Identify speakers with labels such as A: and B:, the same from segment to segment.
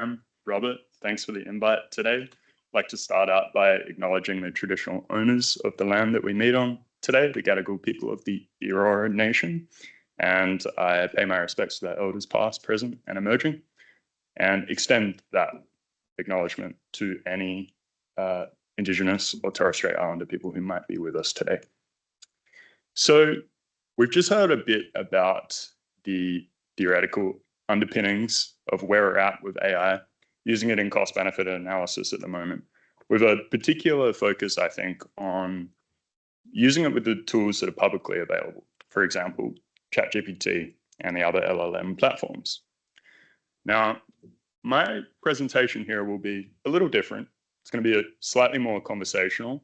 A: I'm Robert. Thanks for the invite today. I'd like to start out by acknowledging the traditional owners of the land that we meet on today, the Gadigal people of the Eora Nation. And I pay my respects to their elders past, present, and emerging, and extend that acknowledgement to any Indigenous or Torres Strait Islander people who might be with us today. So we've just heard a bit about the theoretical underpinnings of where we're at with AI, using it in cost-benefit analysis at the moment, with a particular focus, I think, on using it with the tools that are publicly available. For example, ChatGPT and the other LLM platforms. Now, my presentation here will be a little different. It's going to be a slightly more conversational.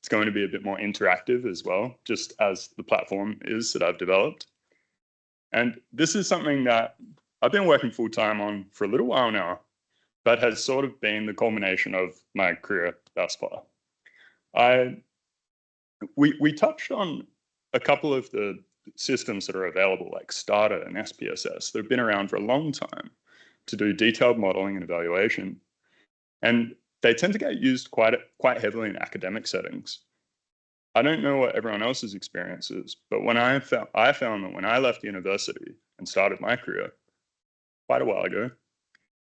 A: It's going to be a bit more interactive as well, just as the platform is that I've developed. And this is something that I've been working full-time on for a little while now, but has sort of been the culmination of my career thus far. We touched on a couple of the systems that are available, like Stata and SPSS, that have been around for a long time to do detailed modeling and evaluation. And they tend to get used quite heavily in academic settings. I don't know what everyone else's experience is, but when I found that when I left university and started my career quite a while ago,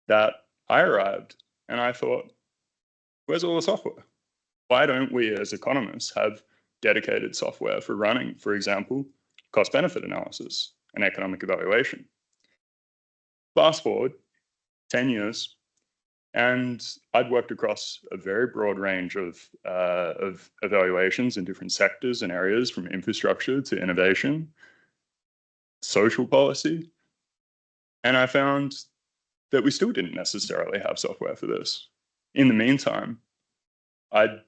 A: that I arrived and I thought, where's all the software? Why don't we as economists have dedicated software for running, for example, cost-benefit analysis and economic evaluation? Fast forward 10 years, and I'd worked across a very broad range of evaluations in different sectors and areas, from infrastructure to innovation, social policy. And I found that we still didn't necessarily have software for this. In the meantime, I'd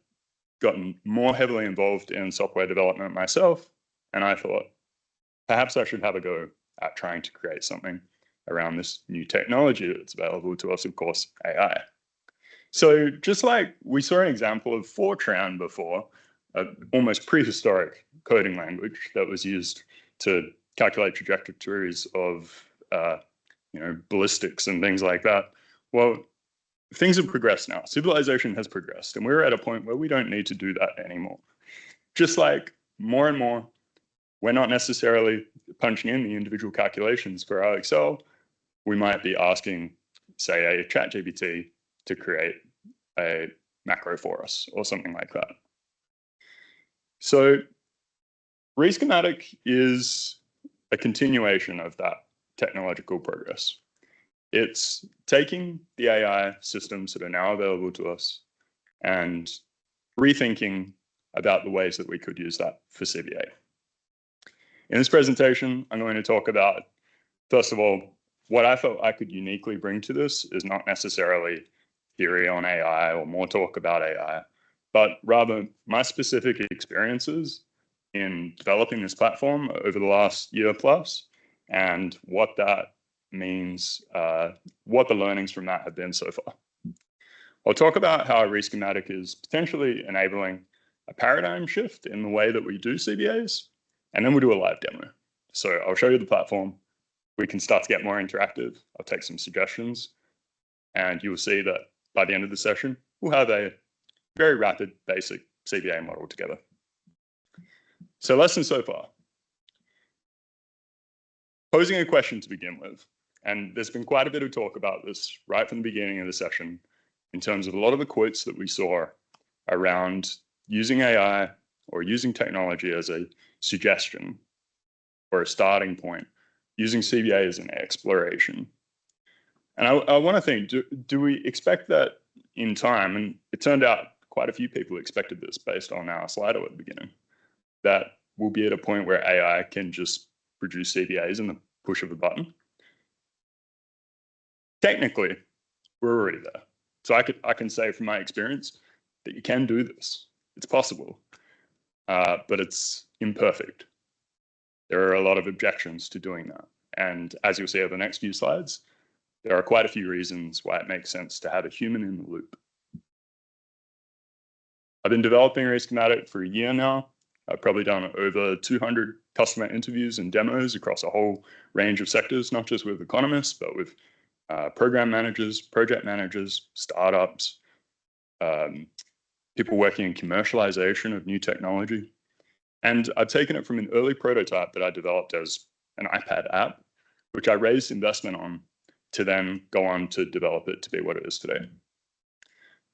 A: gotten more heavily involved in software development myself, and I thought, perhaps I should have a go at trying to create something around this new technology that's available to us, of course, AI. So just like we saw an example of Fortran before, an almost prehistoric coding language that was used to calculate trajectories of ballistics and things like that. Well, things have progressed now. Civilization has progressed, and we're at a point where we don't need to do that anymore. Just like more and more, we're not necessarily punching in the individual calculations for our Excel. We might be asking, say, a ChatGPT to create a macro for us or something like that. So Reschematic is a continuation of that technological progress. It's taking the AI systems that are now available to us and rethinking about the ways that we could use that for CBA. In this presentation, I'm going to talk about, first of all, what I felt I could uniquely bring to this is not necessarily theory on AI or more talk about AI, but rather my specific experiences in developing this platform over the last year plus, and what that means, what the learnings from that have been so far. I'll talk about how Reschematic is potentially enabling a paradigm shift in the way that we do CBAs, and then we'll do a live demo. So I'll show you the platform. We can start to get more interactive. I'll take some suggestions, and you'll see that by the end of the session, we'll have a very rapid, basic CBA model together. So lessons so far. Posing a question to begin with, and there's been quite a bit of talk about this right from the beginning of the session in terms of a lot of the quotes that we saw around using AI or using technology as a suggestion or a starting point, using CBA as an exploration. And I want to think, do we expect that in time? And it turned out quite a few people expected this based on our Slido at the beginning, that we'll be at a point where AI can just produce CBAs in the push of a button. Technically, we're already there. So I can say from my experience that you can do this. It's possible, but it's imperfect. There are a lot of objections to doing that. And as you'll see over the next few slides, there are quite a few reasons why it makes sense to have a human in the loop. I've been developing Reschematic for a year now. I've probably done over 200 customer interviews and demos across a whole range of sectors, not just with economists, but with program managers, project managers, startups, people working in commercialization of new technology. And I've taken it from an early prototype that I developed as an iPad app, which I raised investment on, to then go on to develop it to be what it is today.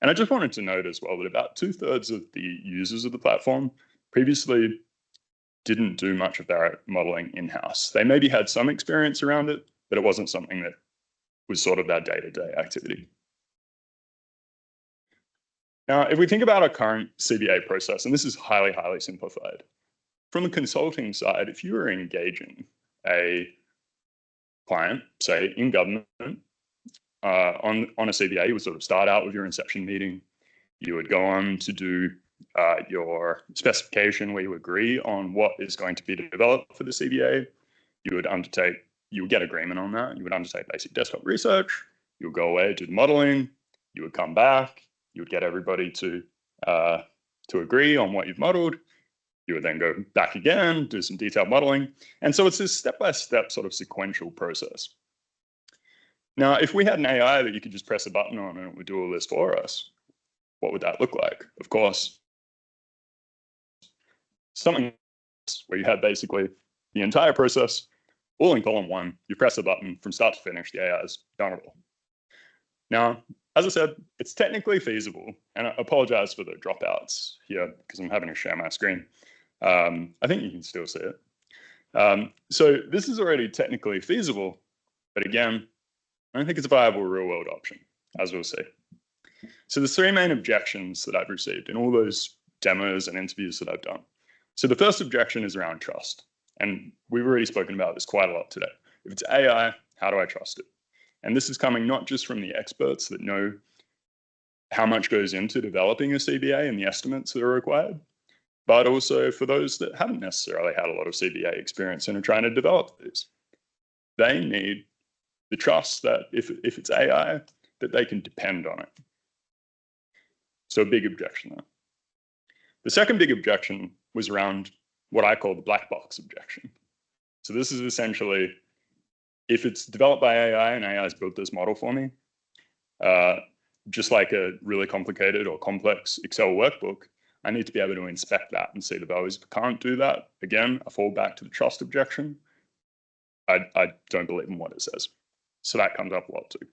A: And I just wanted to note as well that about 2/3 of the users of the platform previously didn't do much of their modeling in-house. They maybe had some experience around it, but it wasn't something that was sort of their day-to-day activity. Now, if we think about our current CBA process, and this is highly, highly simplified, from the consulting side, if you were engaging a client, say in government, on a CBA, you would sort of start out with your inception meeting. You would go on to do your specification where you agree on what is going to be developed for the CBA. You would get agreement on that. You would undertake basic desktop research. You would go away, do the modeling. You would come back. You would get everybody to agree on what you've modeled. You would then go back again, do some detailed modeling. And so it's this step-by-step sort of sequential process. Now, if we had an AI that you could just press a button on and it would do all this for us, what would that look like? Of course, something where you had basically the entire process all in column one. You press a button from start to finish, the AI is done it all. Now, as I said, it's technically feasible, and I apologize for the dropouts here because I'm having to share my screen. I think you can still see it. So this is already technically feasible, but again, I don't think it's a viable real-world option, as we'll see. So there's three main objections that I've received in all those demos and interviews that I've done. So the first objection is around trust, and we've already spoken about this quite a lot today. If it's AI, how do I trust it? And this is coming not just from the experts that know how much goes into developing a CBA and the estimates that are required, but also for those that haven't necessarily had a lot of CBA experience and are trying to develop these. They need the trust that if it's AI, that they can depend on it. So a big objection there. The second big objection was around what I call the black box objection. So this is essentially, if it's developed by AI and AI has built this model for me, just like a really complicated or complex Excel workbook, I need to be able to inspect that and see the values. If I can't do that, again, I fall back to the trust objection. I don't believe in what it says. So that comes up a lot too.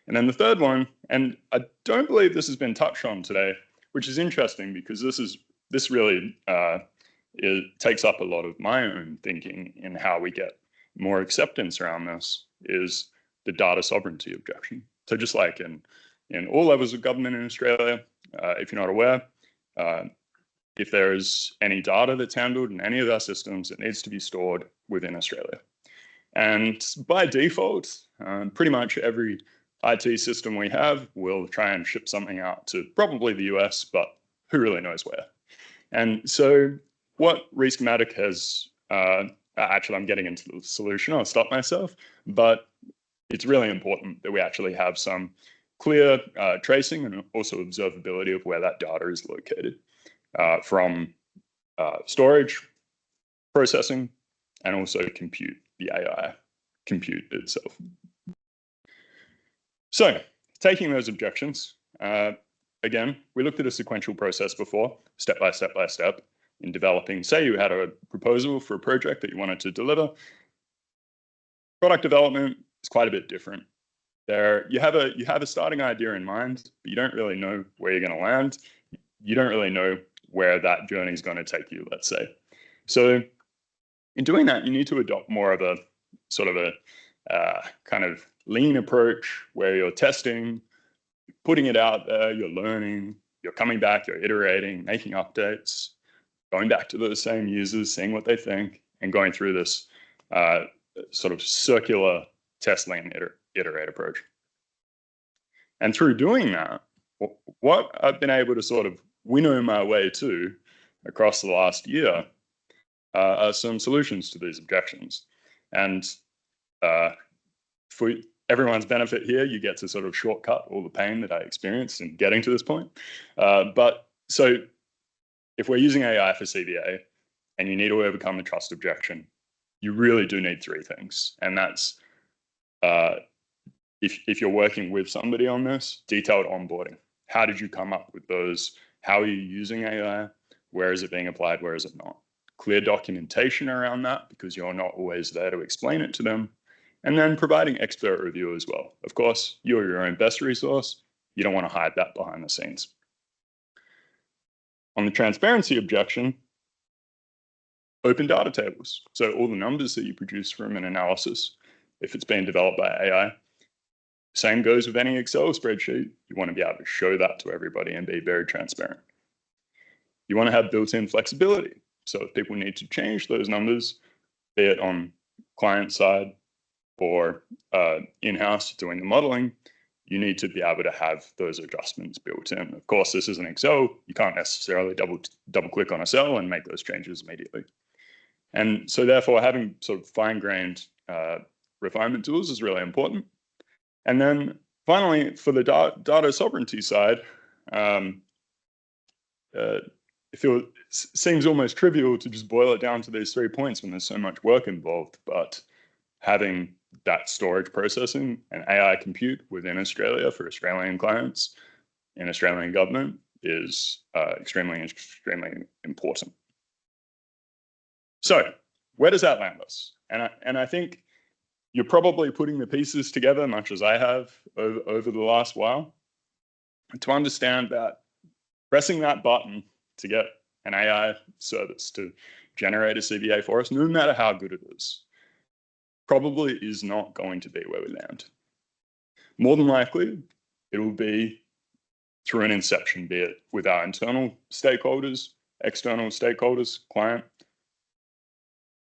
A: And then the third one, and I don't believe this has been touched on today, which is interesting because this really it takes up a lot of my own thinking in how we get more acceptance around this, is the data sovereignty objection. So just like in all levels of government in Australia, if you're not aware, if there is any data that's handled in any of our systems, it needs to be stored within Australia. And by default, pretty much every IT system we have will try and ship something out to probably the US, but who really knows where? And so what Reschematic has, actually I'm getting into the solution, I'll stop myself, but it's really important that we actually have some clear tracing and also observability of where that data is located, from storage, processing, and also compute, the AI compute itself. So taking those objections, again, we looked at a sequential process before, step by step by step, in developing, say you had a proposal for a project that you wanted to deliver. Product development is quite a bit different. There, you have a starting idea in mind, but you don't really know where you're going to land. You don't really know where that journey is going to take you, let's say. So in doing that, you need to adopt more of a sort of a kind of lean approach where you're testing, putting it out there, you're learning, you're coming back, you're iterating, making updates, going back to those same users, seeing what they think, and going through this sort of circular test, lean, iterate approach. And through doing that, what I've been able to sort of winnow my way to across the last year are some solutions to these objections. And for everyone's benefit here, you get to sort of shortcut all the pain that I experienced in getting to this point. But so if we're using AI for CBA and you need to overcome the trust objection, you really do need three things. And that's if you're working with somebody on this, detailed onboarding. How did you come up with those? How are you using AI? Where is it being applied? Where is it not? Clear documentation around that, because you're not always there to explain it to them. And then providing expert review as well. Of course, you're your own best resource. You don't want to hide that behind the scenes. On the transparency objection, open data tables. So all the numbers that you produce from an analysis, if it's being developed by AI, same goes with any Excel spreadsheet. You want to be able to show that to everybody and be very transparent. You want to have built-in flexibility. So if people need to change those numbers, be it on client side or in-house doing the modeling, you need to be able to have those adjustments built in. Of course, this is an Excel. You can't necessarily double click on a cell and make those changes immediately. And so therefore, having sort of fine-grained refinement tools is really important. And then finally, for the data sovereignty side, it seems almost trivial to just boil it down to these 3 points when there's so much work involved, but having that storage processing and AI compute within Australia for Australian clients and Australian government is extremely important. So where does that land us? And I think you're probably putting the pieces together, much as I have over the last while, to understand that pressing that button to get an AI service to generate a CBA for us, no matter how good it is, probably is not going to be where we land. More than likely, it will be through an inception, be it with our internal stakeholders, external stakeholders, client.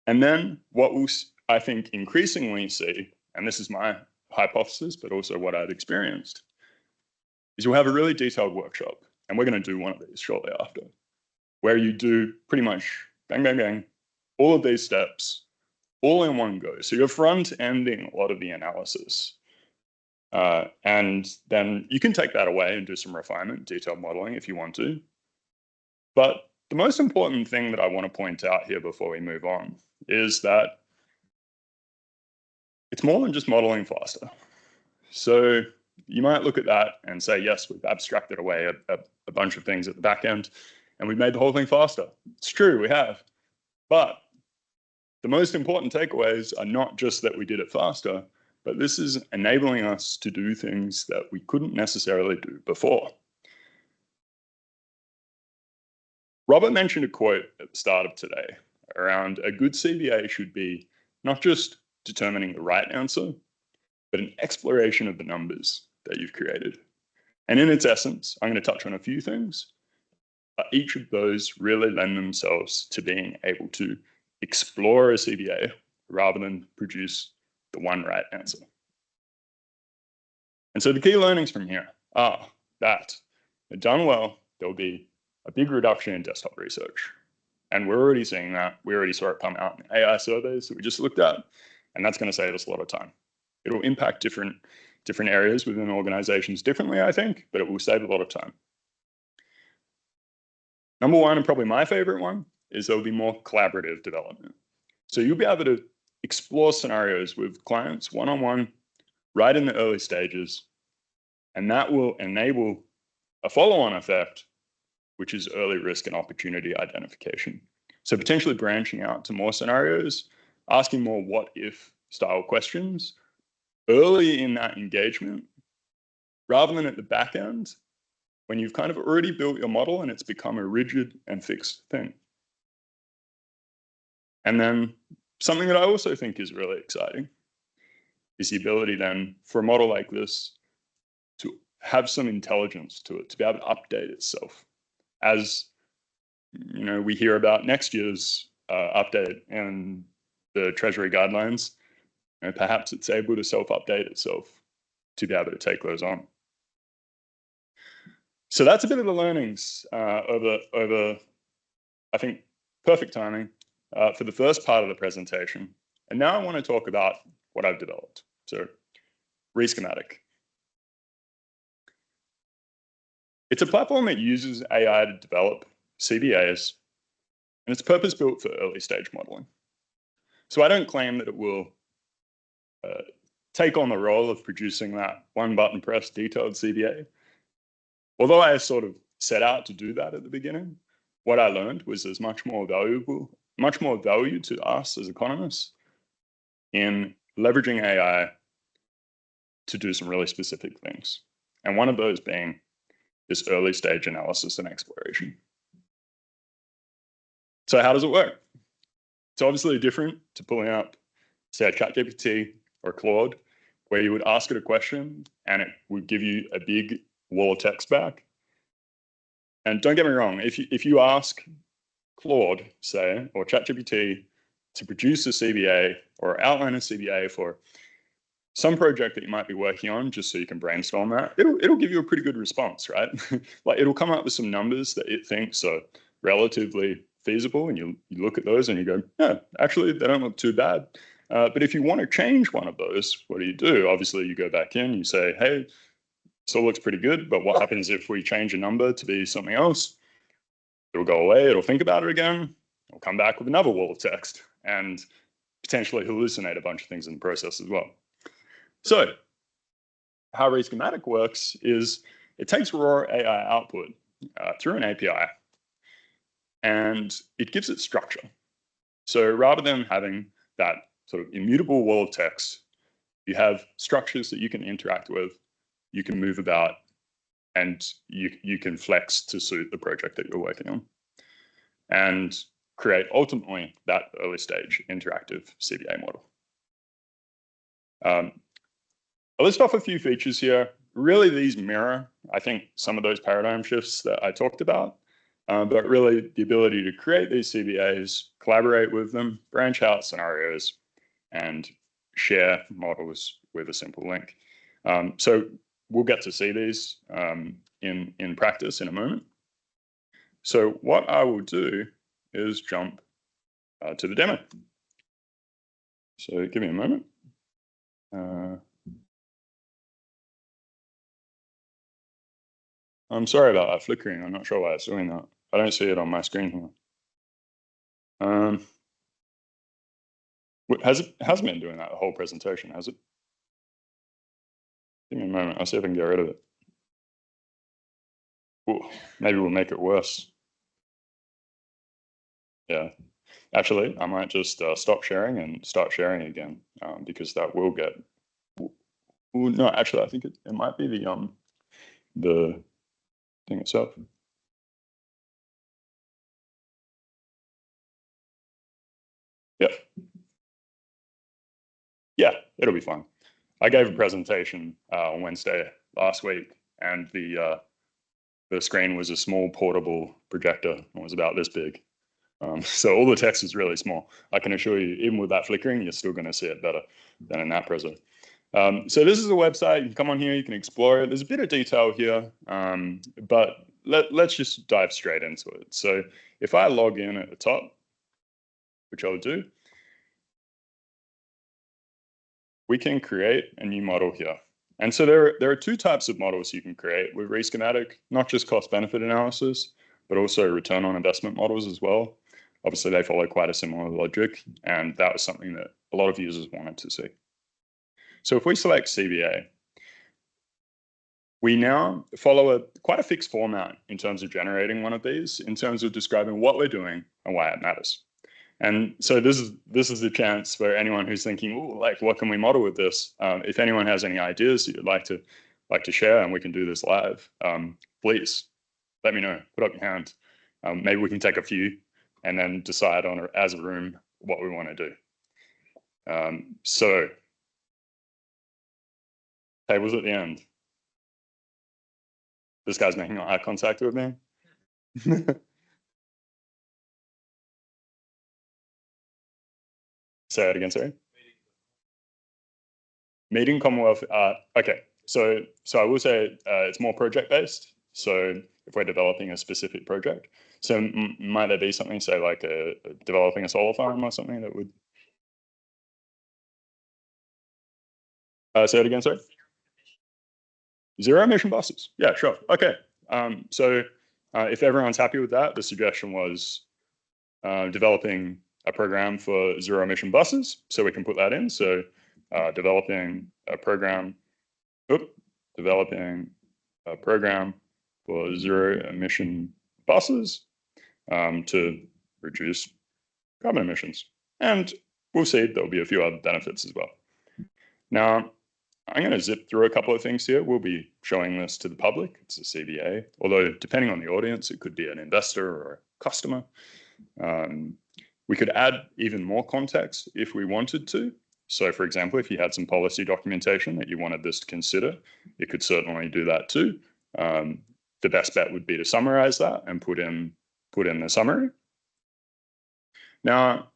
A: And then what we'll, I think, increasingly see, and this is my hypothesis, but also what I've experienced, is you'll have a really detailed workshop, and we're going to do one of these shortly after, where you do pretty much bang, bang, bang, all of these steps, all in one go. So you're front-ending a lot of the analysis. And then you can take that away and do some refinement, detailed modeling if you want to. But the most important thing that I want to point out here before we move on is that it's more than just modeling faster. So you might look at that and say, yes, we've abstracted away a bunch of things at the back end and we've made the whole thing faster. It's true, we have. But the most important takeaways are not just that we did it faster, but this is enabling us to do things that we couldn't necessarily do before. Robert mentioned a quote at the start of today around a good CBA should be not just determining the right answer, but an exploration of the numbers that you've created. And in its essence, I'm going to touch on a few things, but each of those really lend themselves to being able to explore a CBA rather than produce the one right answer. And so the key learnings from here are that, if done well, there'll be a big reduction in desktop research. And we're already seeing that. We already saw it come out in AI surveys that we just looked at, and that's going to save us a lot of time. It'll impact different areas within organizations differently, I think, but it will save a lot of time. Number one, and probably my favorite one, is there'll be more collaborative development. So you'll be able to explore scenarios with clients one-on-one right in the early stages, and that will enable a follow-on effect, which is early risk and opportunity identification. So potentially branching out to more scenarios, asking more what-if style questions early in that engagement, rather than at the back end, when you've kind of already built your model and it's become a rigid and fixed thing. And then something that I also think is really exciting is the ability then for a model like this to have some intelligence to it, to be able to update itself. As you know, we hear about next year's update and the Treasury guidelines, and perhaps it's able to self-update itself to be able to take those on. So that's a bit of the learnings over, I think, perfect timing for the first part of the presentation. And now I want to talk about what I've developed. So Reschematic. It's a platform that uses AI to develop CBAs, and it's purpose-built for early stage modeling. So I don't claim that it will take on the role of producing that one button press detailed CBA. Although I sort of set out to do that at the beginning, what I learned was there's much more value to us as economists in leveraging AI to do some really specific things. And one of those being this early stage analysis and exploration. So how does it work? It's obviously different to pulling up, say, a ChatGPT or Claude, where you would ask it a question and it would give you a big wall of text back. And don't get me wrong, if you ask Claude, say, or ChatGPT to produce a CBA or outline a CBA for some project that you might be working on, just so you can brainstorm that, it'll give you a pretty good response, right? Like it'll come up with some numbers that it thinks are relatively feasible, and you look at those and you go, yeah, actually they don't look too bad. But if you want to change one of those, what do? Obviously, you go back in, you say, hey, still looks pretty good, but what happens if we change a number to be something else? It'll go away, it'll think about it again, it'll come back with another wall of text and potentially hallucinate a bunch of things in the process as well. So how Reschematic works is it takes raw AI output through an API and it gives it structure. So rather than having that sort of immutable wall of text, you have structures that you can interact with, you can move about, and you can flex to suit the project that you're working on and create ultimately that early stage interactive CBA model. I'll list off a few features here. Really, these mirror, I think, some of those paradigm shifts that I talked about, but really the ability to create these CBAs, collaborate with them, branch out scenarios, and share models with a simple link. So we'll get to see these in practice in a moment. So what I will do is jump to the demo. So give me a moment. I'm sorry about that flickering. I'm not sure why it's doing that. I don't see it on my screen here. Hasn't been doing that the whole presentation, has it? Give me a moment. I'll see if I can get rid of it. Ooh, maybe we'll make it worse. Yeah. Actually, I might just stop sharing and start sharing again because that will get. Ooh, no, actually, I think it might be the thing itself. Yeah. Yeah, it'll be fine. I gave a presentation on Wednesday last week, and the screen was a small portable projector. It was about this big. So all the text is really small. I can assure you, even with that flickering, you're still going to see it better than in that preso. So this is a website. You can come on here, you can explore it. There's a bit of detail here, but let's just dive straight into it. So if I log in at the top, which I'll do, we can create a new model here. And so there are two types of models you can create with Reschematic, not just cost-benefit analysis, but also return on investment models as well. Obviously, they follow quite a similar logic, and that was something that a lot of users wanted to see. So if we select CBA, we now follow quite a fixed format in terms of generating one of these, in terms of describing what we're doing and why it matters. And so this is the chance for anyone who's thinking, oh, like, what can we model with this? If anyone has any ideas that you'd like to share, and we can do this live, please let me know. Put up your hand. Maybe we can take a few and then decide on as a room what we want to do. So tables at the end. This guy's making eye contact with me. Say that again, sorry. Meeting Commonwealth. Okay, so I will say it's more project based. So if we're developing a specific project, so might there be something, say, like developing a solar farm or something that would? Say it again, sorry. Zero emission buses. Yeah, sure. Okay. So if everyone's happy with that, the suggestion was developing a program for zero emission buses, so we can put that in. So developing a program for zero emission buses to reduce carbon emissions. And we'll see there'll be a few other benefits as well. Now, I'm going to zip through a couple of things here. We'll be showing this to the public. It's a CBA, although depending on the audience, it could be an investor or a customer. We could add even more context if we wanted to. So for example, if you had some policy documentation that you wanted this to consider, it could certainly do that too. The best bet would be to summarize that and put in the summary. Now,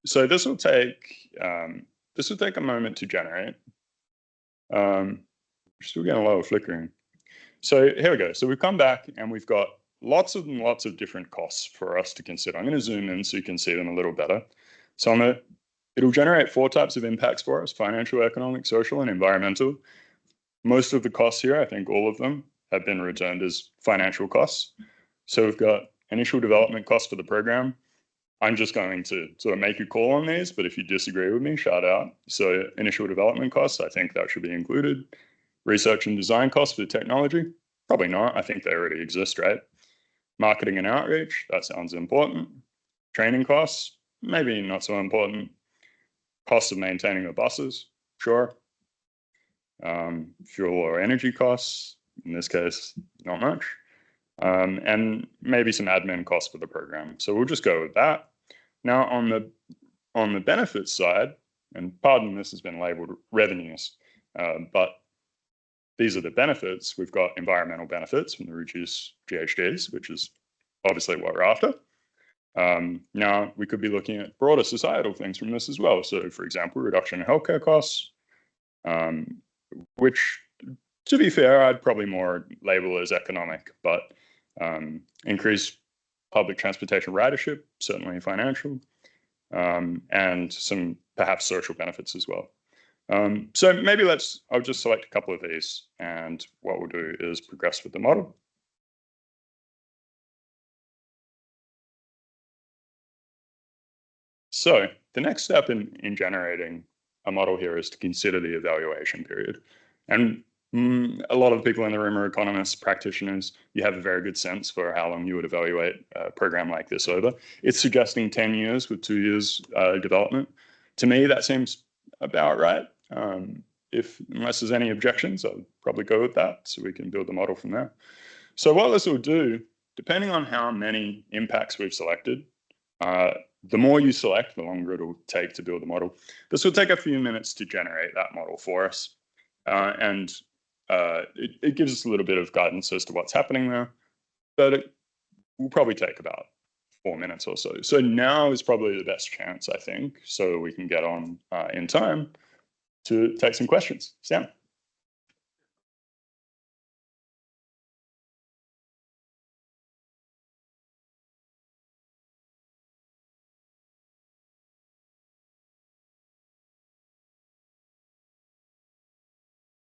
A: so this will take a moment to generate. Still getting a lot of flickering. So here we go. So we've come back and we've got lots and lots of different costs for us to consider. I'm going to zoom in so you can see them a little better. So it'll generate 4 types of impacts for us: financial, economic, social, and environmental. Most of the costs here, I think all of them, have been returned as financial costs. So we've got initial development costs for the program. I'm just going to sort of make a call on these, but if you disagree with me, shout out. So initial development costs, I think that should be included. Research and design costs for the technology, probably not. I think they already exist, right? Marketing and outreach, that sounds important. Training costs, maybe not so important. Cost of maintaining the buses, sure. Fuel or energy costs, in this case, not much. And maybe some admin costs for the program. So we'll just go with that. Now on the benefits side, and pardon this has been labeled revenues, but these are the benefits. We've got environmental benefits from the reduced GHGs, which is obviously what we're after. Now we could be looking at broader societal things from this as well. So for example, reduction in healthcare costs, which to be fair, I'd probably more label as economic, but increased public transportation ridership, certainly financial, and some perhaps social benefits as well. So maybe I'll just select a couple of these, and what we'll do is progress with the model. So the next step in generating a model here is to consider the evaluation period. And a lot of people in the room are economists, practitioners. You have a very good sense for how long you would evaluate a program like this over. It's suggesting 10 years with 2 years development. To me, that seems about right. Unless there's any objections, I'll probably go with that so we can build the model from there. So what this will do, depending on how many impacts we've selected, the more you select, the longer it'll take to build the model. This will take a few minutes to generate that model for us. It gives us a little bit of guidance as to what's happening there, but it will probably take about 4 minutes or so. So now is probably the best chance, I think, so we can get on in time to take some questions. Sam?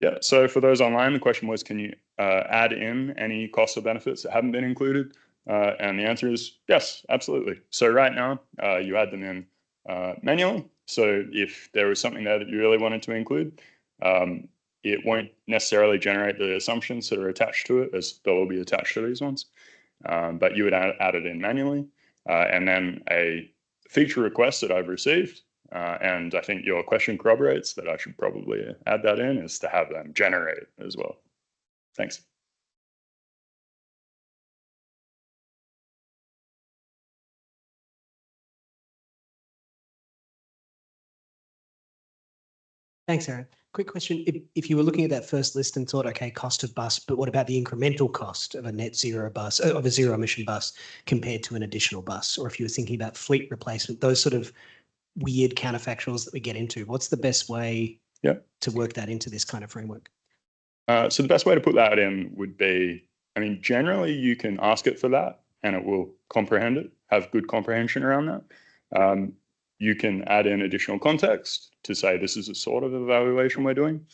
A: Yeah, so for those online, the question was, can you add in any costs or benefits that haven't been included? And the answer is yes, absolutely. So right now, you add them in manually. So if there was something there that you really wanted to include, it won't necessarily generate the assumptions that are attached to it, as they'll all be attached to these ones. But you would add it in manually. And then a feature request that I've received, and I think your question corroborates that I should probably add that in, is to have them generate as well. Thanks.
B: Thanks, Aaron. Quick question. If you were looking at that first list and thought, okay, cost of bus, but what about the incremental cost of a net zero bus, of a zero emission bus compared to an additional bus? Or if you were thinking about fleet replacement, those sort of weird counterfactuals that we get into, what's the best way to work that into this kind of framework?
A: So the best way to put that in would be, I mean, generally you can ask it for that and it will comprehend it, have good comprehension around that. You can add in additional context to say this is a sort of evaluation we're doing.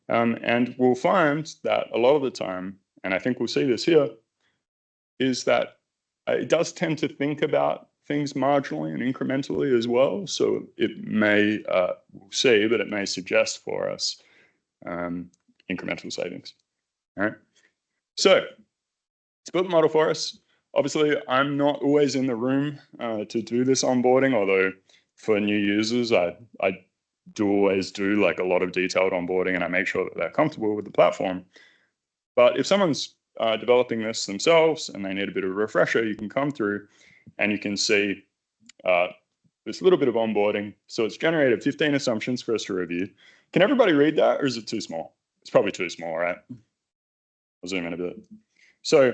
A: And we'll find that a lot of the time, and I think we'll see this here, is that it does tend to think about things marginally and incrementally as well. So it may, we'll see, but it may suggest for us incremental savings. All right. So it's built the model for us. Obviously, I'm not always in the room to do this onboarding, although for new users, I do always do like a lot of detailed onboarding and I make sure that they're comfortable with the platform. But if someone's developing this themselves and they need a bit of a refresher, you can come through and you can see this little bit of onboarding. So it's generated 15 assumptions for us to review. Can everybody read that or is it too small? It's probably too small, right? I'll zoom in a bit. So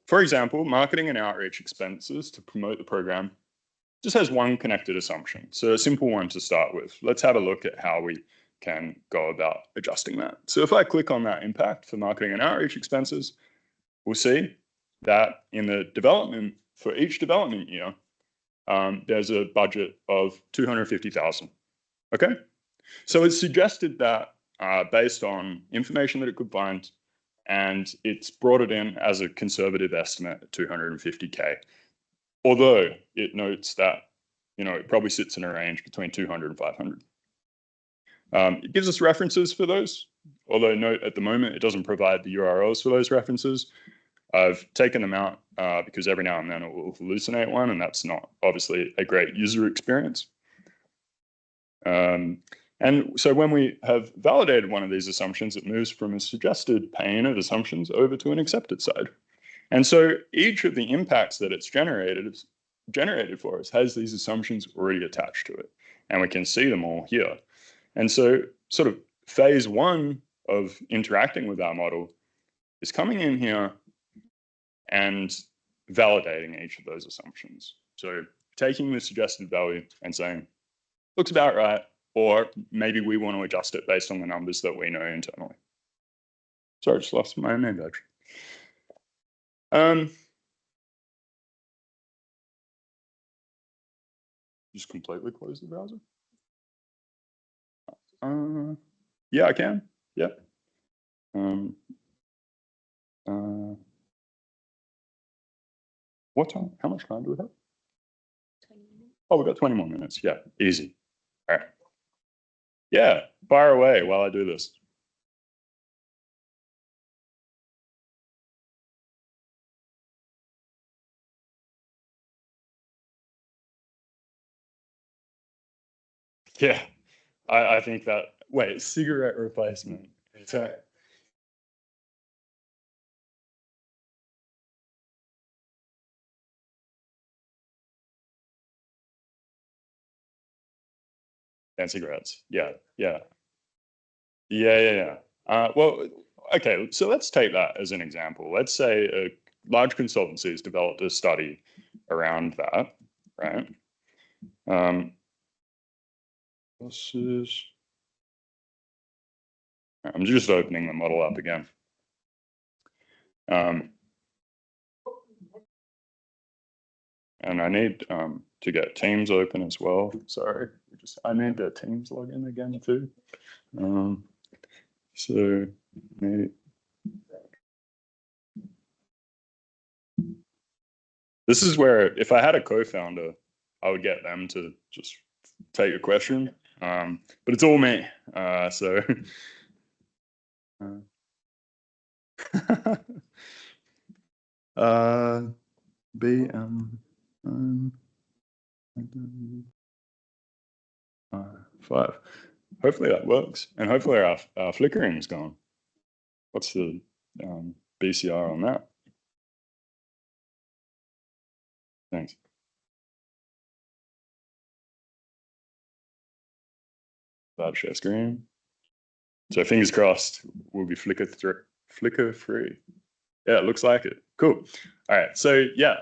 A: for example, marketing and outreach expenses to promote the program just has one connected assumption. So a simple one to start with. Let's have a look at how we can go about adjusting that. So if I click on that impact for marketing and outreach expenses, we'll see that in the development, for each development year, there's a budget of 250,000. Okay. So it's suggested that based on information that it could find, and it's brought it in as a conservative estimate at 250K. Although it notes that, it probably sits in a range between 200 and 500. It gives us references for those, although note at the moment it doesn't provide the URLs for those references. I've taken them out because every now and then it will hallucinate one, and that's not obviously a great user experience. And so when we have validated one of these assumptions, it moves from a suggested pane of assumptions over to an accepted side. And so each of the impacts that it's generated for us has these assumptions already attached to it. And we can see them all here. And so sort of phase one of interacting with our model is coming in here and validating each of those assumptions. So taking the suggested value and saying, looks about right, or maybe we want to adjust it based on the numbers that we know internally. Sorry, I just lost my name badge. Just completely close the browser. Yeah, I can. Yeah. What time? How much time do we have? 20 minutes. Oh, we've got 20 more minutes. Yeah, easy. All right. Yeah, fire away while I do this. Yeah, I think that, wait, cigarette replacement. So, and cigarettes. Yeah. Well, okay, so let's take that as an example. Let's say a large consultancy has developed a study around that, right? This is, I'm just opening the model up again. And I need to get Teams open as well. Sorry, I need the Teams login again too. So maybe. This is where if I had a co-founder, I would get them to just take a question. But it's all me. So BM 5. Hopefully that works, and hopefully our flickering is gone. What's the BCR on that? Thanks. About share screen. So fingers crossed, we'll be flicker free. Yeah, it looks like it. Cool. All right. So yeah.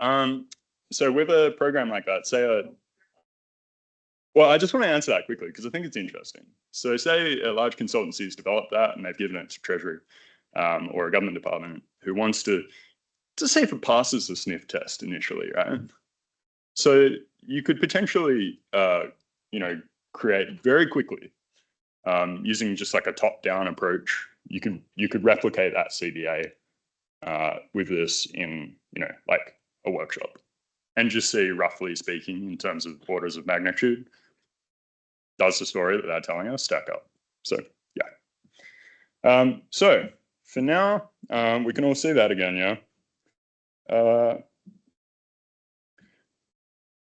A: So with a program like that, say well, I just want to answer that quickly because I think it's interesting. So say a large consultancy has developed that and they've given it to Treasury or a government department who wants to see if it passes the sniff test initially, right? So you could potentially, create very quickly using just like a top-down approach. You could replicate that CBA with this in, like a workshop. and just see, roughly speaking, in terms of orders of magnitude, does the story that they're telling us stack up? So yeah. So for now, we can all see that again, yeah?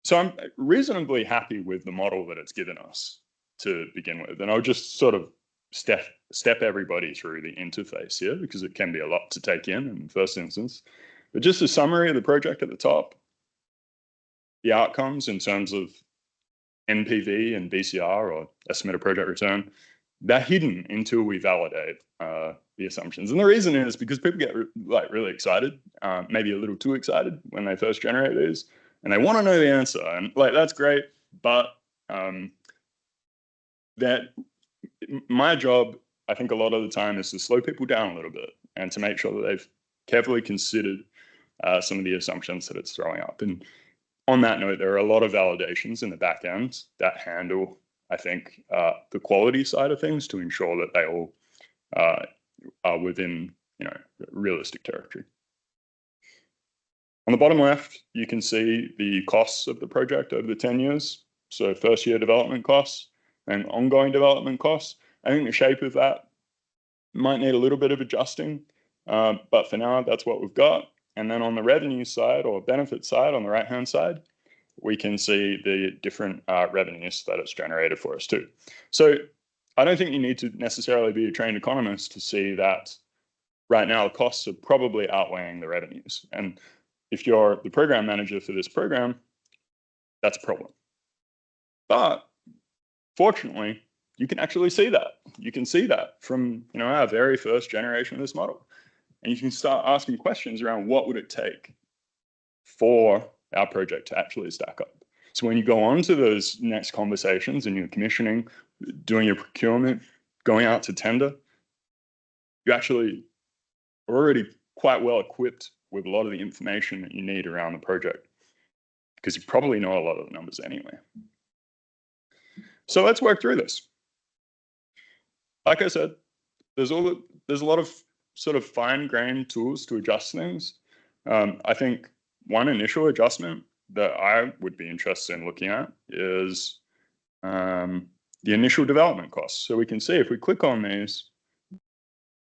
A: So I'm reasonably happy with the model that it's given us to begin with. And I'll just sort of step everybody through the interface here, because it can be a lot to take in the first instance. But just a summary of the project at the top, the outcomes in terms of NPV and BCR, or estimated project return, they're hidden until we validate the assumptions. And the reason is because people get really excited, maybe a little too excited when they first generate these, and they want to know the answer. And that's great, but that my job, I think a lot of the time, is to slow people down a little bit and to make sure that they've carefully considered some of the assumptions that it's throwing up. And on that note, there are a lot of validations in the back end that handle, I think, the quality side of things to ensure that they all are within, realistic territory. On the bottom left, you can see the costs of the project over the 10 years. So first year development costs and ongoing development costs. I think the shape of that might need a little bit of adjusting, but for now, that's what we've got. And then on the revenue side, or benefit side, on the right-hand side, we can see the different revenues that it's generated for us too. So I don't think you need to necessarily be a trained economist to see that right now the costs are probably outweighing the revenues. And if you're the program manager for this program, that's a problem. But fortunately, you can actually see that. You can see that from our very first generation of this model. And you can start asking questions around what would it take for our project to actually stack up. So when you go on to those next conversations and you're commissioning, doing your procurement, going out to tender, you actually are already quite well equipped with a lot of the information that you need around the project, because you probably know a lot of the numbers anyway. So let's work through this. Like I said, there's a lot of sort of fine-grained tools to adjust things. I think one initial adjustment that I would be interested in looking at is the initial development costs. So we can see, if we click on these,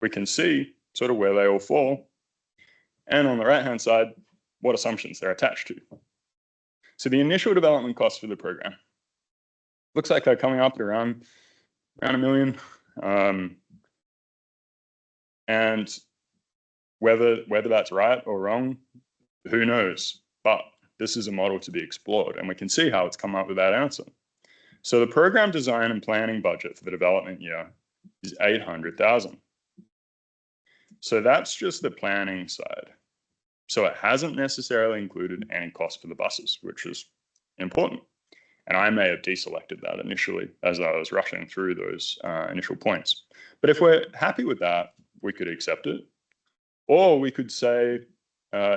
A: we can see sort of where they all fall. And on the right-hand side, what assumptions they're attached to. So the initial development costs for the program looks like they're coming up at around $1 million. And whether that's right or wrong, who knows? But this is a model to be explored, and we can see how it's come up with that answer. So the program design and planning budget for the development year is $800,000. So that's just the planning side. So it hasn't necessarily included any cost for the buses, which is important. And I may have deselected that initially as I was rushing through those initial points. But if we're happy with that, we could accept it. Or we could say,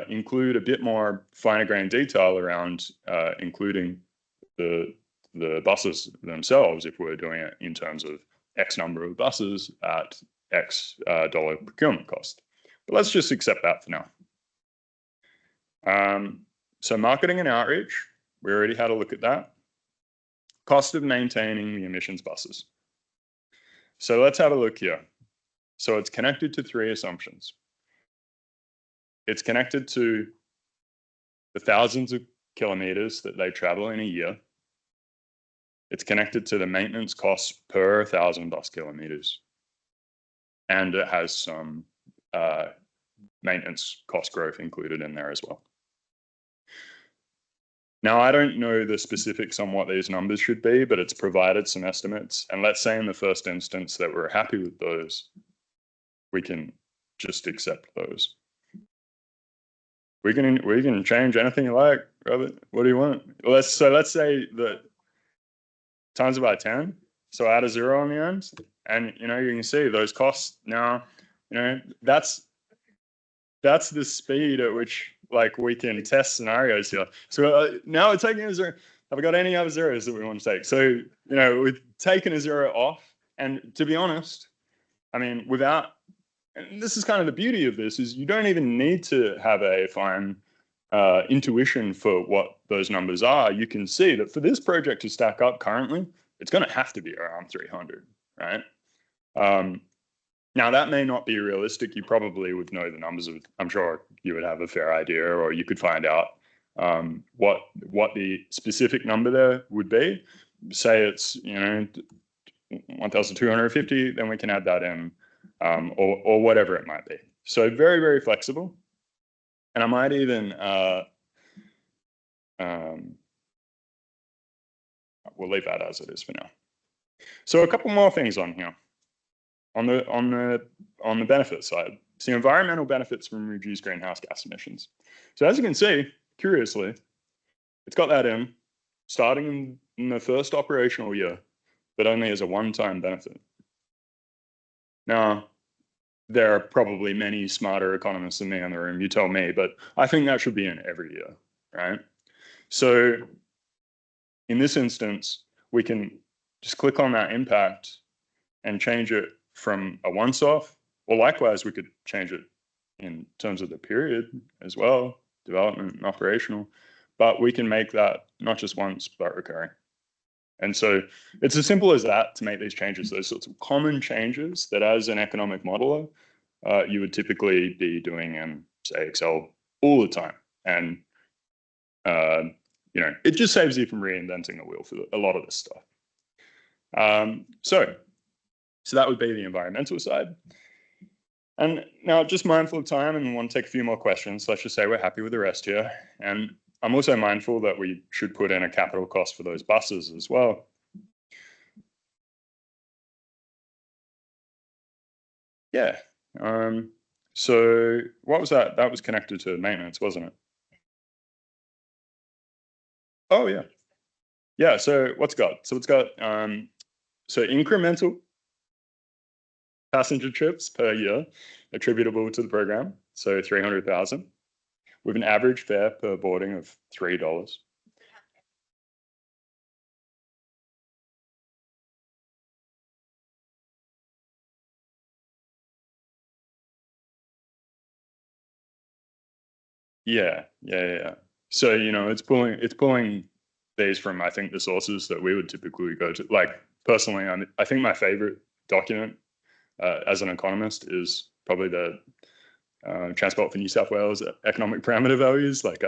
A: include a bit more finer grained detail around including the buses themselves, if we're doing it in terms of X number of buses at X dollar procurement cost. But let's just accept that for now. So marketing and outreach, we already had a look at that. Cost of maintaining the emissions buses. So let's have a look here. So it's connected to 3 assumptions. It's connected to the thousands of kilometers that they travel in a year. It's connected to the maintenance costs per 1,000 bus kilometers. And it has some maintenance cost growth included in there as well. Now, I don't know the specifics on what these numbers should be, but it's provided some estimates. And let's say in the first instance that we're happy with those, we can just accept those. We can change anything you like, Robert. What do you want? Let's say that times it by 10. So add a 0 on the end, and you can see those costs now. That's the speed at which we can test scenarios here. So now we're taking a 0. Have we got any other zeros that we want to take? So we've taken a 0 off, and to be honest, I mean, and this is kind of the beauty of this, is you don't even need to have a fine intuition for what those numbers are, you can see that for this project to stack up currently, it's going to have to be around 300, right? Now, that may not be realistic. You probably would know the numbers. I'm sure you would have a fair idea, or you could find out what the specific number there would be. Say it's 1,250, then we can add that in, or whatever it might be. So very, very flexible. And I might even we'll leave that as it is for now. So a couple more things on here. On the benefit side, so environmental benefits from reduced greenhouse gas emissions. So as you can see, curiously, it's got that in starting in the first operational year, but only as a one-time benefit. Now, there are probably many smarter economists than me in the room, you tell me, but I think that should be in every year, right? So in this instance, we can just click on that impact and change it from a once-off, or likewise, we could change it in terms of the period as well, development and operational, but we can make that not just once, but recurring. And so it's as simple as that to make these changes, those sorts of common changes that as an economic modeler, you would typically be doing in, say, Excel all the time. And, it just saves you from reinventing the wheel for a lot of this stuff. So that would be the environmental side. And now, just mindful of time and want to take a few more questions. Let's just say we're happy with the rest here. And I'm also mindful that we should put in a capital cost for those buses as well. Yeah. So what was that? That was connected to maintenance, wasn't it? Oh, yeah. Yeah, so what's got? So it's got so incremental passenger trips per year attributable to the program, so 300,000, with an average fare per boarding of $3. Yeah. So it's pulling these from, I think, the sources that we would typically go to. Like personally, I think my favorite document as an economist is probably the Transport for New South Wales economic parameter values. Like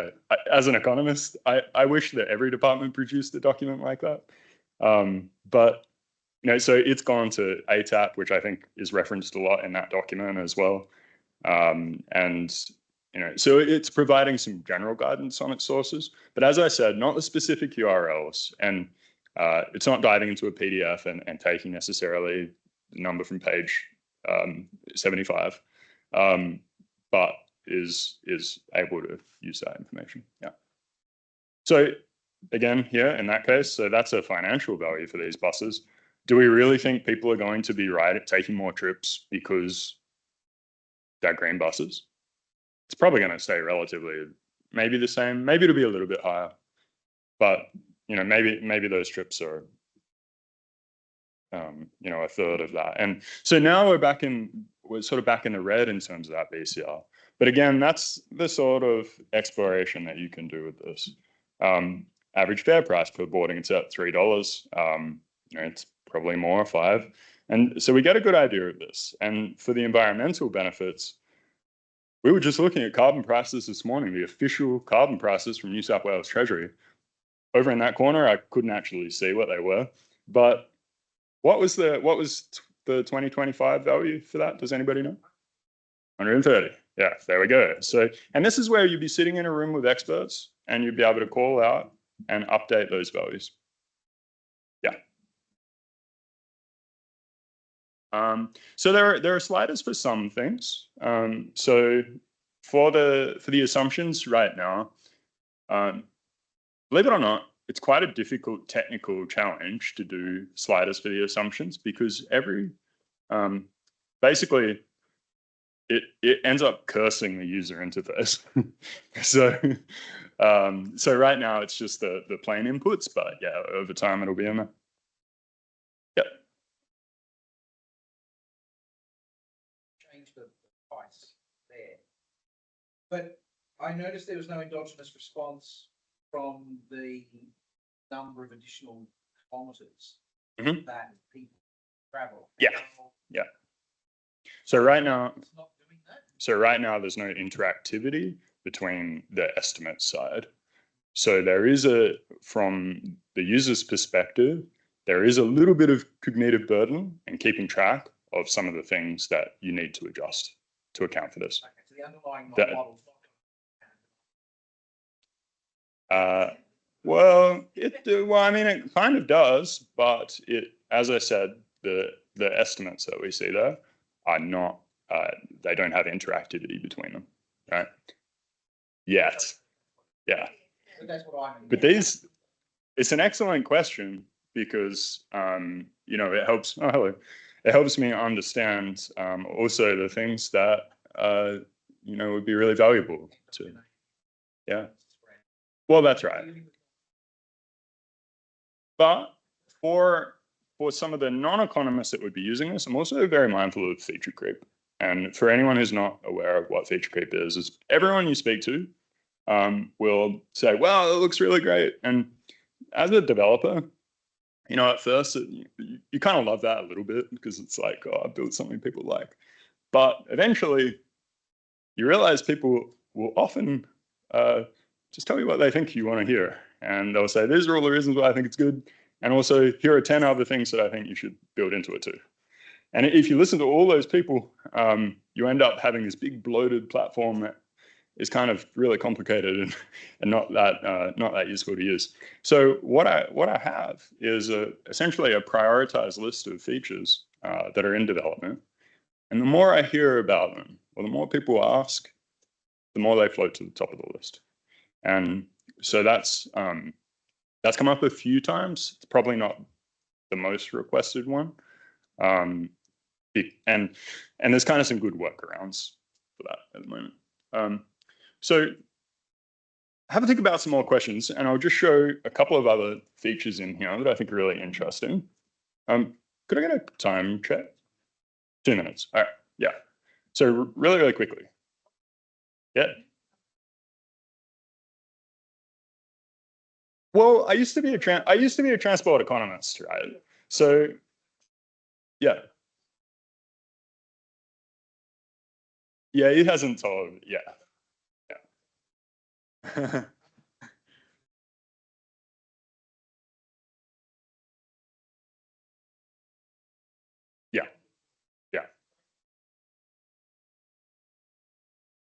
A: as an economist, I wish that every department produced a document like that. But so it's gone to ATAP, which I think is referenced a lot in that document as well. And so it's providing some general guidance on its sources, but as I said, not the specific URLs, and it's not diving into a PDF and taking necessarily the number from page 75, but is able to use that information. Yeah. So again, here in that case, so that's a financial value for these buses. Do we really think people are going to be taking more trips because they're green buses? It's probably going to stay relatively, maybe the same, maybe it'll be a little bit higher, but maybe those trips are a third of that. And so now we're sort of back in the red in terms of that BCR. But again, that's the sort of exploration that you can do with this. Average fare price per boarding, it's at $3. It's probably more, $5. And so we get a good idea of this. And for the environmental benefits, we were just looking at carbon prices this morning, the official carbon prices from New South Wales Treasury. Over in that corner, I couldn't actually see what they were, but what was the 2025 value for that? Does anybody know? 130. Yeah, there we go. So, and this is where you'd be sitting in a room with experts and you'd be able to call out and update those values. Yeah. So there are sliders for some things. So for the assumptions right now, believe it or not, it's quite a difficult technical challenge to do sliders for the assumptions because basically it ends up cursing the user interface. So right now it's just the plain inputs, but yeah, over time it'll be in there. Yep.
B: Change the price there, but
C: I noticed there was no endogenous response from the number of additional kilometers
A: Mhm.
C: that people travel.
A: Yeah. Yeah. So right now,
C: It's not doing that.
A: there's no interactivity between the estimate side. So there is from the user's perspective, there is a little bit of cognitive burden in keeping track of some of the things that you need to adjust to account for this.
C: Okay, so the underlying
A: That-
C: model's not.
A: Well, I mean, it kind of does, but as I said, the estimates that we see there are not, they don't have interactivity between them, right? Yet, yeah.
C: So that's what I mean.
A: But it's an excellent question because, it helps. Oh, hello. It helps me understand also the things that, would be really valuable to, yeah. Well, that's right. But for some of the non-economists that would be using this, I'm also very mindful of feature creep. And for anyone who's not aware of what feature creep is everyone you speak to will say, "Well, it looks really great." And as a developer, at first you kind of love that a little bit because it's like, oh, I built something people like. But eventually, you realize people will often just tell you what they think you want to hear. And they'll say, these are all the reasons why I think it's good. And also, here are 10 other things that I think you should build into it too. And if you listen to all those people, you end up having this big bloated platform that is kind of really complicated and not that useful to use. So what I have is essentially a prioritized list of features that are in development. And the more I hear about them, or the more people ask, the more they float to the top of the list. And so that's come up a few times. It's probably not the most requested one. And there's kind of some good workarounds for that at the moment. So have a think about some more questions, and I'll just show a couple of other features in here that I think are really interesting. Could I get a time check? 2 minutes. All right. Yeah. So really, really quickly. Yeah. Well, I used to be a transport economist, right? So, yeah, he hasn't told. Yeah, yeah, yeah, yeah.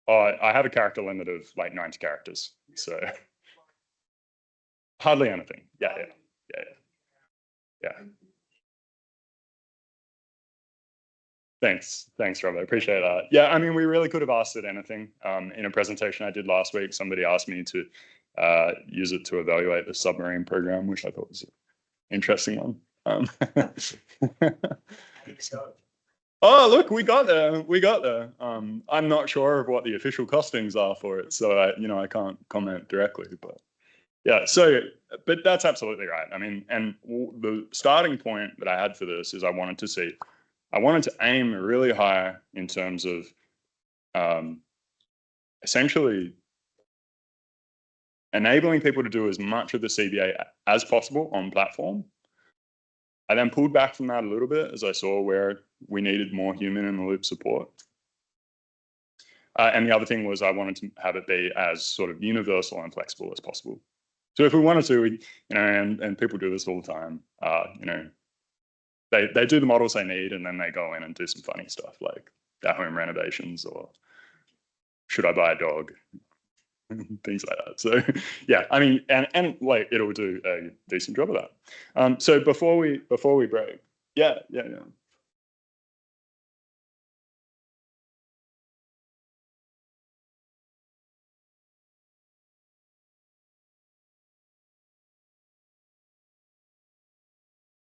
A: I have a character limit of like 90 characters, so hardly anything. Yeah, yeah, yeah, yeah. Yeah. Thanks, Rob. I appreciate that. Yeah, I mean, we really could have asked it anything. In a presentation I did last week, somebody asked me to use it to evaluate the submarine program, which I thought was an interesting one. Oh, look, we got there. We got there. I'm not sure of what the official costings are for it, so I can't comment directly. But yeah, but that's absolutely right. I mean, and the starting point that I had for this is I wanted to aim really high in terms of essentially enabling people to do as much of the CBA as possible on platform. I then pulled back from that a little bit as I saw where we needed more human in the loop support. And the other thing was I wanted to have it be as sort of universal and flexible as possible. So if we wanted to, and people do this all the time, they do the models they need and then they go in and do some funny stuff like their home renovations or should I buy a dog? Things like that. So yeah, I mean, and like it'll do a decent job of that. So before we break, yeah.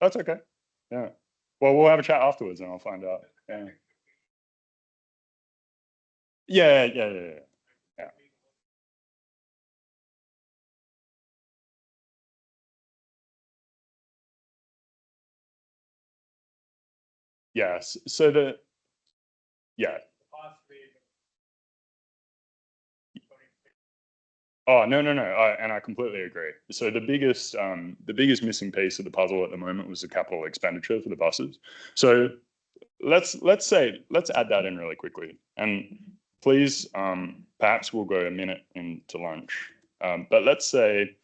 A: That's okay. Yeah. Well, we'll have a chat afterwards and I'll find out. Yeah. Yeah. Yeah. Yes. So yeah. Oh, no. And I completely agree. So the biggest missing piece of the puzzle at the moment was the capital expenditure for the buses. So let's add that in really quickly. And please, perhaps we'll go a minute into lunch. But let's say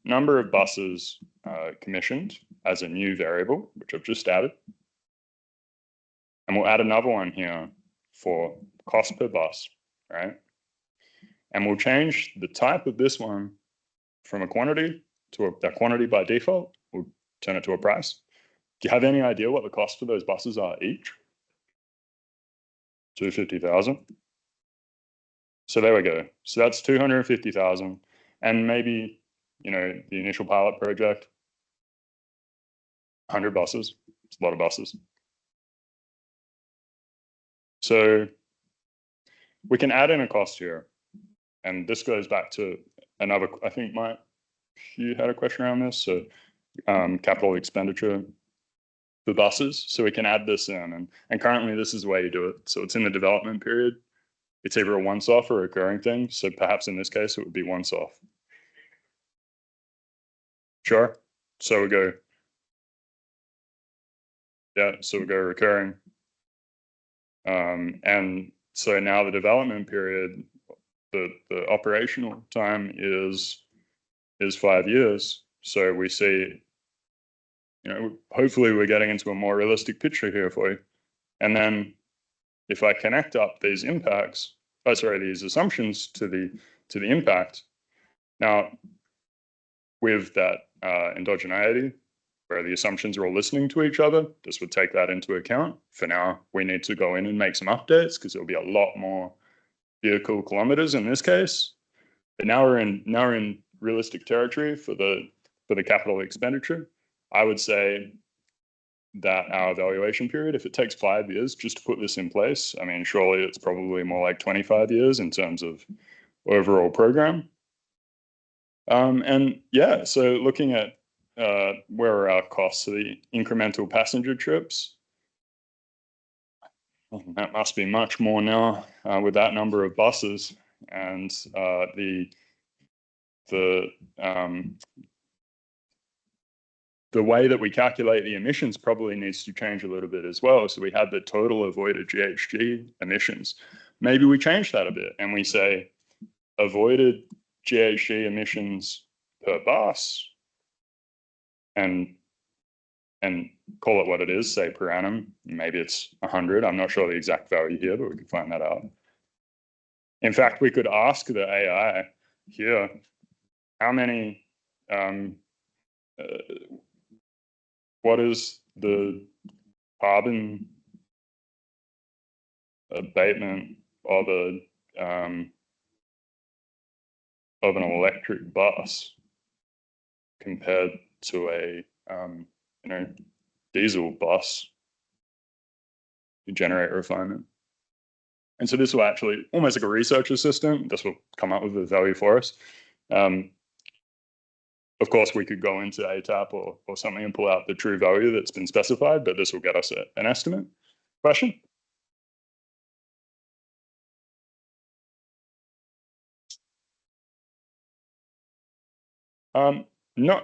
A: number of buses commissioned as a new variable, which I've just added. And we'll add another one here for cost per bus, right? And we'll change the type of this one from a quantity to a quantity by default. We'll turn it to a price. Do you have any idea what the cost for those buses are each? 250,000. So there we go. So that's 250,000. And maybe, the initial pilot project, 100 buses. It's a lot of buses. So we can add in a cost here. And this goes back to another, I think, Mike, you had a question around this. So capital expenditure for buses. So we can add this in. And currently this is the way you do it. So it's in the development period. It's either a once-off or a recurring thing. So perhaps in this case, it would be once-off. Sure. So we go, so we go recurring. And so now the development period, the operational time is 5 years. So we see, hopefully we're getting into a more realistic picture here for you. And then if I connect up these these assumptions to the impact, now with that endogeneity, where the assumptions are all listening to each other, this would take that into account. For now, we need to go in and make some updates because there'll be a lot more vehicle kilometers in this case. But now we're in realistic territory for the capital expenditure. I would say that our evaluation period, if it takes 5 years just to put this in place, I mean, surely it's probably more like 25 years in terms of overall program. And yeah, so looking at where are our costs, so the incremental passenger trips, that must be much more now with that number of buses, and the way that we calculate the emissions probably needs to change a little bit as well. So we have the total avoided GHG emissions. Maybe we change that a bit and we say avoided GHG emissions per bus and call it what it is, say per annum. Maybe it's 100. I'm not sure the exact value here, but we can find that out. In fact, we could ask the AI here, how many, what is the carbon abatement of an electric bus compared to a diesel bus generator refinement? And so this will actually, almost like a research assistant, this will come up with a value for us. Of course, we could go into ATAP or something and pull out the true value that's been specified, but this will get us an estimate. Question? No.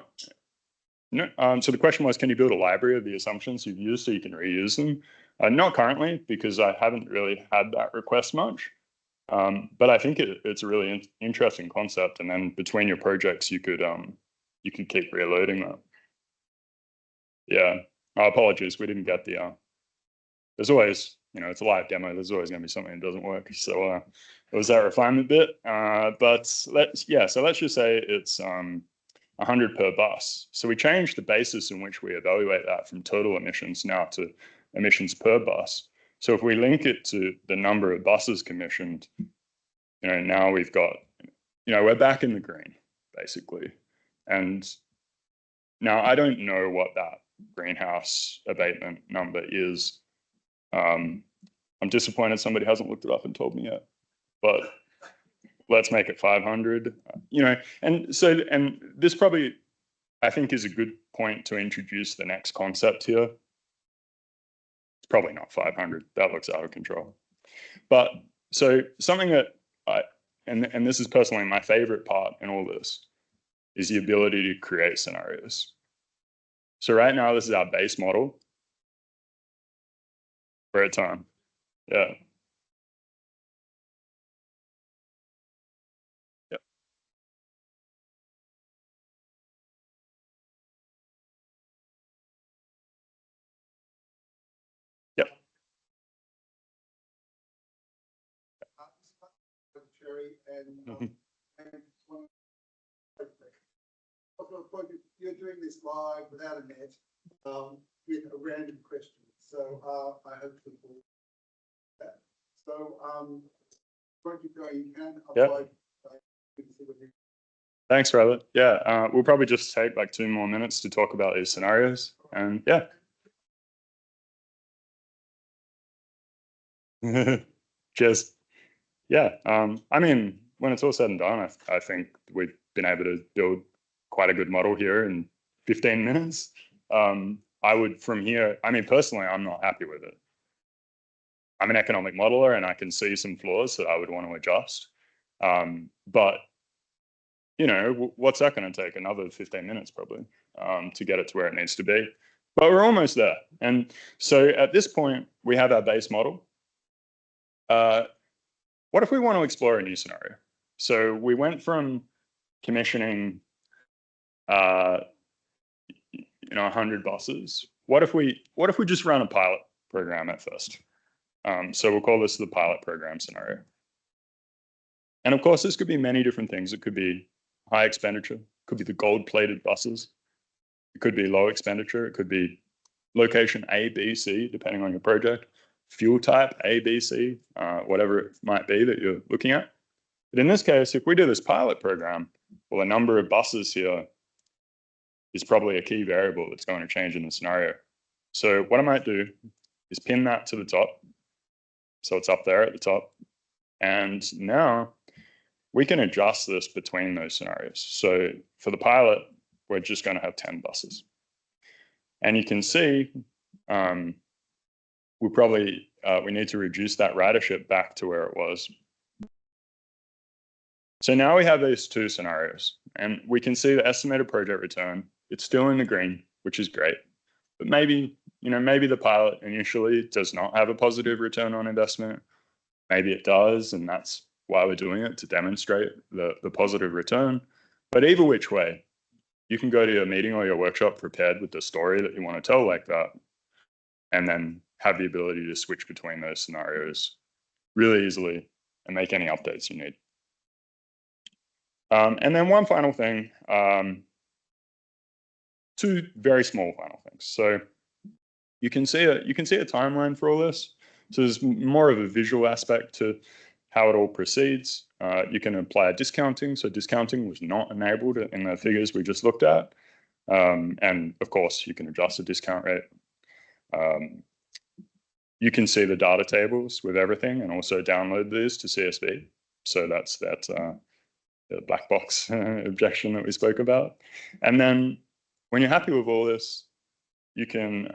A: So the question was, can you build a library of the assumptions you've used so you can reuse them? Not currently, because I haven't really had that request much. But I think it's a really interesting concept. And then between your projects, you could keep reloading that. Yeah. Apologies, we didn't get the. There's always, it's a live demo. There's always going to be something that doesn't work. So it was that refinement bit. But so let's just say it's 100 per bus. So we changed the basis in which we evaluate that from total emissions now to emissions per bus. So if we link it to the number of buses commissioned, now we've got, we're back in the green, basically. And now I don't know what that greenhouse abatement number is. I'm disappointed somebody hasn't looked it up and told me yet, but let's make it 500, and this probably, I think, is a good point to introduce the next concept here. It's probably not 500. That looks out of control. But so something that and this is personally my favorite part in all this, is the ability to create scenarios. So right now, this is our base model for a time. Yeah. Yep. Yep.
D: And you're doing this live without a net, with a random question. So I hope people that. So won't keep going. You can upload.
A: Thanks, Robert. Yeah, we'll probably just take like 2 more minutes to talk about these scenarios, and yeah. Cheers. Yeah, I mean, when it's all said and done, I think we've been able to build quite a good model here in 15 minutes. I would from here, I mean, personally, I'm not happy with it. I'm an economic modeler and I can see some flaws that I would want to adjust. But, you know, what's that going to take? Another 15 minutes probably to get it to where it needs to be. But we're almost there. And so at this point, we have our base model. What if we want to explore a new scenario? So we went from commissioning, 100 buses. What if we just run a pilot program at first? So we'll call this the pilot program scenario. And of course, this could be many different things. It could be high expenditure, it could be the gold-plated buses, it could be low expenditure, it could be location A, B, C, depending on your project, fuel type A, B, C, whatever it might be that you're looking at. But in this case, if we do this pilot program, well, the number of buses here is probably a key variable that's going to change in the scenario. So what I might do is pin that to the top. So it's up there at the top. And now we can adjust this between those scenarios. So for the pilot, we're just going to have 10 buses. And you can see we need to reduce that ridership back to where it was. So now we have these 2 scenarios, and we can see the estimated project return. It's still in the green, which is great. But maybe the pilot initially does not have a positive return on investment. Maybe it does, and that's why we're doing it, to demonstrate the positive return. But either which way, you can go to your meeting or your workshop prepared with the story that you want to tell like that, and then have the ability to switch between those scenarios really easily and make any updates you need. And then one final thing, 2 very small final things. So you can see a timeline for all this. So there's more of a visual aspect to how it all proceeds. You can apply discounting. So discounting was not enabled in the figures we just looked at. And of course, you can adjust the discount rate. You can see the data tables with everything and also download these to CSV. So that's the black box objection that we spoke about. And then when you're happy with all this, you can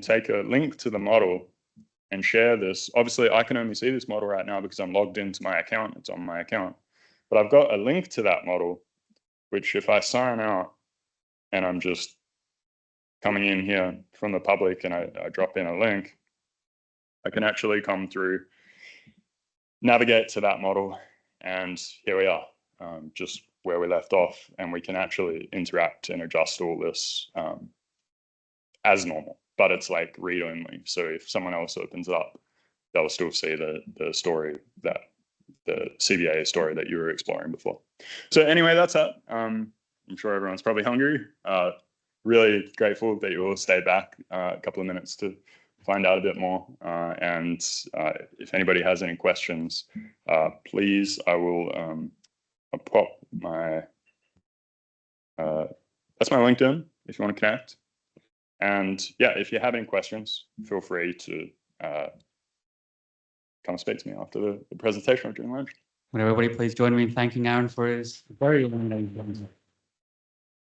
A: take a link to the model and share this. Obviously, I can only see this model right now because I'm logged into my account. It's on my account. But I've got a link to that model, which if I sign out and I'm just coming in here from the public and I drop in a link, I can actually come through, navigate to that model, and here we are, just where we left off, and we can actually interact and adjust all this as normal, but it's like read only. So if someone else opens up, they'll still see the story, that the CBA story that you were exploring before. So anyway, that's that. I'm sure everyone's probably hungry. Really grateful that you all stayed back a couple of minutes to find out a bit more. And if anybody has any questions, please, I will I'll pop my, that's my LinkedIn if you want to connect. And yeah, if you have any questions, feel free to come speak to me after the presentation or during lunch.
E: Would everybody please join me in thanking Aaron for his very illuminating presentation.